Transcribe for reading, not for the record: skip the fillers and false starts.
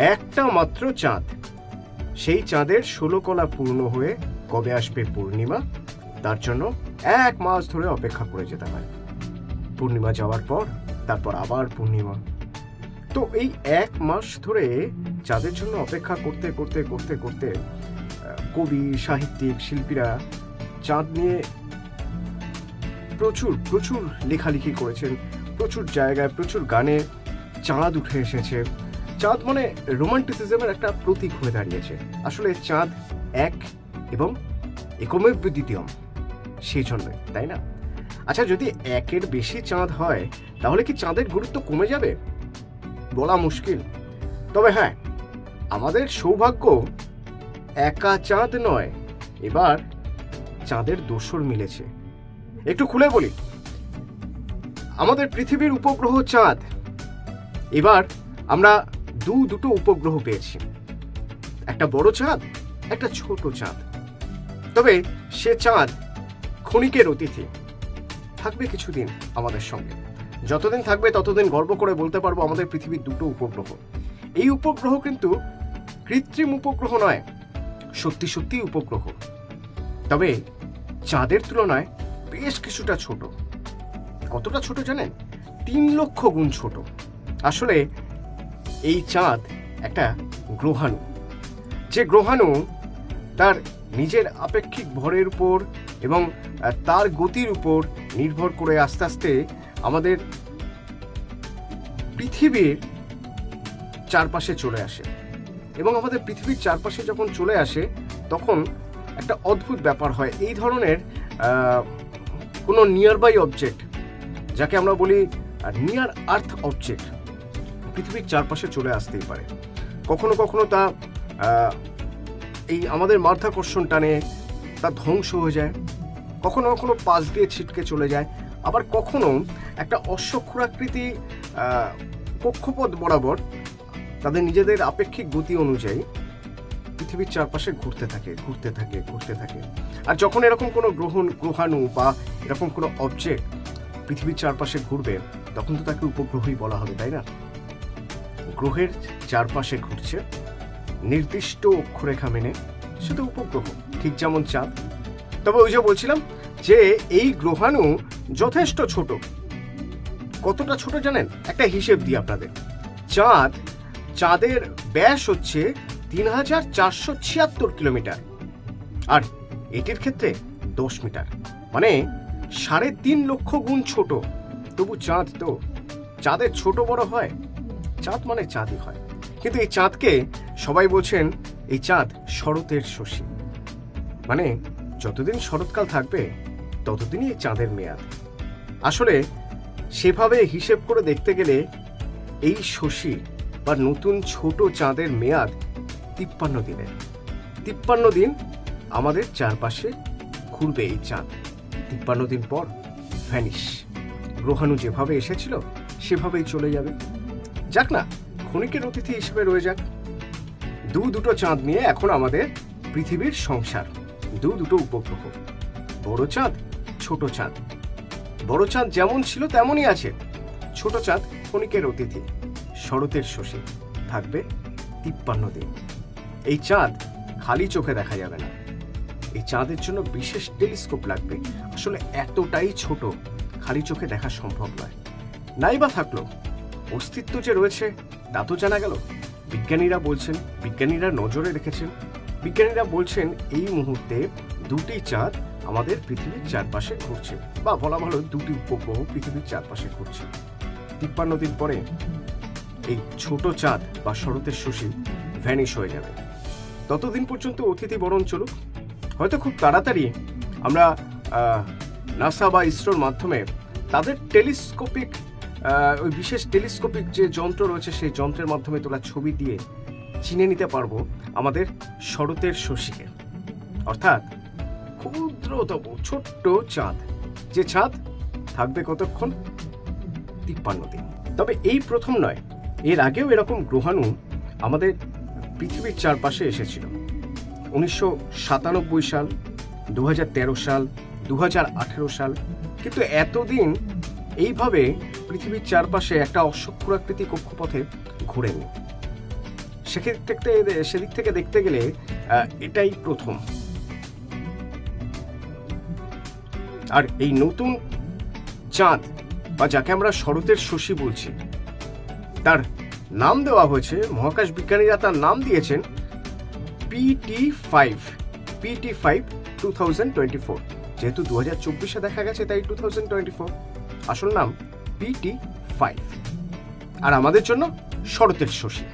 একটা মাত্র চাঁদ, সেই চাঁদের 16 কলা পূর্ণ হয়ে কবে আসবে পূর্ণিমা, তার জন্য 1 মাস ধরে অপেক্ষা করে যেতে হয়। পূর্ণিমা যাওয়ার পর তারপর আবার পূর্ণিমা। তো এই 1 মাস ধরে চাঁদের জন্য অপেক্ষা করতে করতে করতে করতে কবি, সাহিত্যিক, শিল্পীরা চাঁদ নিয়ে প্রচুর প্রচুর লেখালেখি করেছেন। প্রচুর জায়গায় প্রচুর গানে চাঁদ উঠে এসেছে। চাঁদ মানে রোমান্টিসিজমের একটা প্রতীক হয়ে দাঁড়িয়েছে। আসলে চাঁদ এক এবং একমেব দ্বিতীয়ম, সেই জন্যই, তাই না? আচ্ছা, যদি একের বেশি চাঁদ হয় তাহলে কি চাঁদের গুরুত্ব কমে যাবে? বলা মুশকিল। তবে হ্যাঁ, আমাদের সৌভাগ্য একা চাঁদ নয়, এবার চাঁদের দোসর মিলেছে। একটু খুলে বলি, আমাদের পৃথিবীর উপগ্রহ চাঁদ, এবার আমরা দুটো উপগ্রহ পেয়েছি, একটা বড় চাঁদ, একটা ছোট চাঁদ। তবে সে চাঁদ ক্ষণিকের অতিথি, থাকবে কিছুদিন আমাদের সঙ্গে। যতদিন থাকবে ততদিন গর্ব করে বলতে পারবো আমাদের পৃথিবীর 2টো উপগ্রহ। এই উপগ্রহ কিন্তু কৃত্রিম উপগ্রহ নয়, সত্যি সত্যি উপগ্রহ। তবে চাঁদের তুলনায় বেশ কিছুটা ছোট। কতটা ছোট জানেন? 3 লক্ষ গুণ ছোট। আসলে এই চাঁদ একটা গ্রহাণু, যে গ্রহাণু তার নিজের আপেক্ষিক ভরের উপর এবং তার গতির উপর নির্ভর করে আস্তে আস্তে আমাদের পৃথিবীর চারপাশে চলে আসে। এবং আমাদের পৃথিবীর চারপাশে যখন চলে আসে তখন একটা অদ্ভুত ব্যাপার হয়। এই ধরনের কোনো নিয়ারবাই অবজেক্ট, যাকে আমরা বলি নিয়ার আর্থ অবজেক্ট, পৃথিবীর চারপাশে চলে আসতেই পারে। কখনো কখনো তা এই আমাদের মাধ্যাকর্ষণ টানে তা ধ্বংস হয়ে যায়, কখনো কখনো পাশ দিয়ে ছিটকে চলে যায়, আবার কখনো একটা অশ্বক্ষুরাকৃতি কক্ষপথ বরাবর তাদের নিজেদের আপেক্ষিক গতি অনুযায়ী পৃথিবীর চারপাশে ঘুরতে থাকে। আর যখন এরকম কোনো গ্রহাণু বা এরকম কোনো অবজেক্ট পৃথিবীর চারপাশে ঘুরবে তখন তো তাকে উপগ্রহই বলা হবে, তাই না? গ্রহের চারপাশে ঘুরছে নির্দিষ্ট অক্ষরেখা মেনে, সেটা উপগ্রহ, ঠিক যেমন চাঁদ। তবে ওই যে বলছিলাম যে এই গ্রহাণু যথেষ্ট ছোট। কতটা ছোট জানেন? একটা হিসেব দিই আপনাদের। চাঁদের ব্যাস হচ্ছে 3476 কিলোমিটার, আর এটির ক্ষেত্রে 10 মিটার, মানে 3.5 লক্ষ গুণ ছোট। তবু চাঁদ তো, চাঁদের ছোট বড় হয়, চাঁদ মানে চাঁদই হয়। কিন্তু এই চাঁদকে সবাই বলছেন এই চাঁদ শরতের শশী, মানে যতদিন শরৎকাল থাকবে ততদিনই এই চাঁদের মেয়াদ। আসলে সেভাবে হিসেব করে দেখতে গেলে এই শশী বা নতুন ছোট চাঁদের মেয়াদ 53 দিনের। 53 দিন আমাদের চারপাশে ঘুরবে এই চাঁদ। 53 দিন পর ভ্যানিশ, গ্রহাণু যেভাবে এসেছিল সেভাবেই চলে যাবে। যাক না, ক্ষণিকের অতিথি হিসেবে রয়ে যাক। দুটো চাঁদ নিয়ে এখন আমাদের পৃথিবীর সংসার, দুটো উপগ্রহ, বড় চাঁদ, ছোট চাঁদ। বড় চাঁদ যেমন ছিল তেমনই আছে, ছোট চাঁদ ক্ষণিকের অতিথি, শরতের শশী, থাকবে 53 দিন। এই চাঁদ খালি চোখে দেখা যাবে না, এই চাঁদের জন্য বিশেষ টেলিস্কোপ লাগবে। আসলে এতটাই ছোট, খালি চোখে দেখা সম্ভব নয়। নাই বা থাকলো, অস্তিত্ব যে রয়েছে তা তো জানা গেল। বিজ্ঞানীরা নজরে রেখেছেন। বিজ্ঞানীরা বলছেন এই মুহূর্তে 2টি চাঁদ আমাদের পৃথিবীর চারপাশে ঘুরছে, বা বলা ভালো 2টি উপগ্রহ পৃথিবীর চারপাশে ঘুরছে। 53 দিন পরে এই ছোট চাঁদ বা শরতের শশী ভ্যানিশ হয়ে যাবে। ততদিন পর্যন্ত অতিথি বরণ চলুক। হয়তো খুব তাড়াতাড়ি আমরা নাসা বা ইসরোর মাধ্যমে তাদের টেলিস্কোপিক, ওই বিশেষ টেলিস্কোপিক যে যন্ত্র রয়েছে সেই যন্ত্রের মাধ্যমে তোলা ছবি দিয়ে চিনে নিতে পারবো আমাদের শরতের শশীকে, অর্থাৎ ক্ষুদ্রতম ছোট্ট চাঁদ, যে চাঁদ থাকবে কতক্ষণ? 53 দিন। তবে এই প্রথম নয়, এর আগেও এরকম গ্রহাণু আমাদের পৃথিবীর চারপাশে এসেছিল। 1997 সাল, 2013 সাল, 2018 সাল। কিন্তু এতদিন এইভাবে পৃথিবীর চারপাশে একটা অশ্বক্ষুরাকৃতি কক্ষপথে ঘোরেনি। সেদিক থেকে দেখতে গেলে এটাই প্রথম। আর এই নতুন চাঁদ বা যাকে আমরা শরতের শশী বলছি, তার নাম দেওয়া হয়েছে, মহাকাশ বিজ্ঞানীরা তার নাম দিয়েছেন PT5 2024। যেহেতু 2024-এ দেখা গেছে তাই 2024, আসল নাম PT5। আর আমাদের জন্য শরতের শশী।